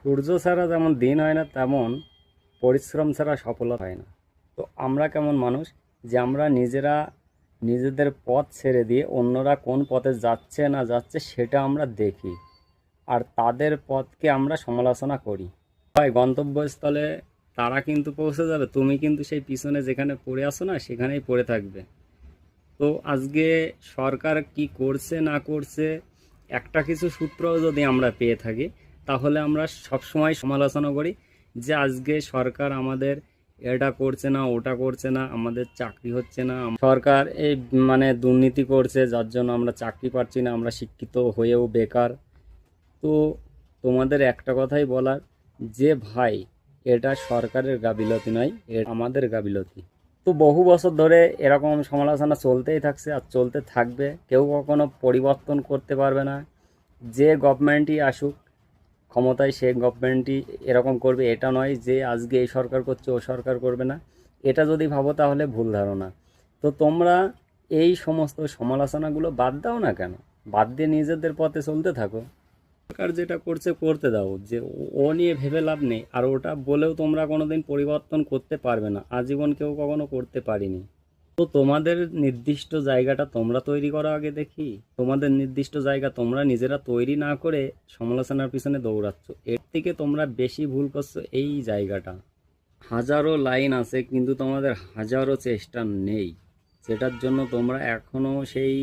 সূর্য ছাড়া যেমন দিন হয় না, তেমন পরিশ্রম ছাড়া সফলতা হয় না। তো আমরা কেমন মানুষ যে আমরা নিজেরা নিজেদের পথ ছেড়ে দিয়ে অন্যরা কোন পথে যাচ্ছে না যাচ্ছে সেটা আমরা দেখি, আর তাদের পথকে আমরা সমালোচনা করি। হয় গন্তব্যস্থলে তারা কিন্তু পৌঁছে যাবে, তুমি কিন্তু সেই পিছনে যেখানে পড়ে আসো না সেখানেই পড়ে থাকবে। তো আজকে সরকার কি করছে না করছে একটা কিছু সূত্রও যদি আমরা পেয়ে থাকি, তাহলে আমরা সবসময় সমালোচনা করি যে আজকে সরকার আমাদের এটা করছে না ওটা করছে না, আমাদের চাকরি হচ্ছে না, সরকার এই দুর্নীতি করছে যার জন্য আমরা চাকরি পাচ্ছি না, আমরা শিক্ষিত হয়েও বেকার। তো তোমাদের একটা কথাই বলার, যে ভাই এটা সরকারের গাফিলতি নয়, এটা আমাদের গাফিলতি। তো বহু বছর ধরে এরকম সমালোচনা চলতেই থাকছে আর চলতে থাকবে, কেউ কখনো পরিবর্তন করতে পারবে না। যে গভর্নমেন্টই আসুক ক্ষমতায়, সে গভর্নমেন্টই এরকম করবে এটা নয় যে আজকে এই সরকার করছে ও সরকার করবে না। এটা যদি ভাবো তাহলে ভুল ধারণা। তো তোমরা এই সমস্ত সমালোচনাগুলো বাদ দাও না, কেন বাদ দিয়ে নিজেদের পথে চলতে থাকো। সরকার যেটা করছে করতে দাও, যে ও নিয়ে ভেবে লাভ নেই। আর ওটা বলেও তোমরা কোনোদিন পরিবর্তন করতে পারবে না, আজীবন কেউ কখনো করতে পারিনি। তো তোমাদের নির্দিষ্ট জায়গাটা তোমরা তৈরি করো আগে দেখি। তোমাদের নির্দিষ্ট জায়গা তোমরা নিজেরা তৈরি না করে সমালোচনার পিছনে দৌড়াচ্ছ, এর থেকে তোমরা বেশি ভুল করছো এই জায়গাটা। হাজারো লাইন আছে কিন্তু তোমাদের হাজারো চেষ্টা নেই, যেটার জন্য তোমরা এখনও সেই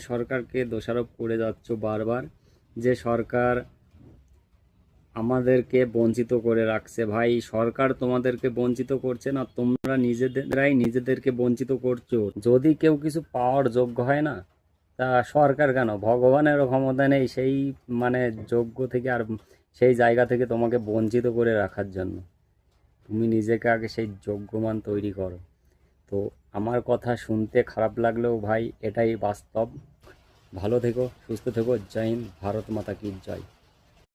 সরকারকে দোষারোপ করে যাচ্ছ বারবার, যে সরকার আমাদেরকে বঞ্চিত করে রাখছে। ভাই সরকার তোমাদেরকে বঞ্চিত করছে না, তোমরা নিজেদেরাই নিজেদেরকে বঞ্চিত করছো। যদি কেউ কিছু পাওয়ার যোগ্য হয় না, তা সরকার কেন, ভগবানেরও ক্ষমতা নেই সেই যোগ্য থেকে আর সেই জায়গা থেকে তোমাকে বঞ্চিত করে রাখার জন্য। তুমি নিজেকে আগে সেই যোগ্যমান তৈরি করো। তো আমার কথা শুনতে খারাপ লাগলেও ভাই এটাই বাস্তব। ভালো থেকো, সুস্থ থেকো। জয় হিন্দ, ভারত মাতা কি জয়।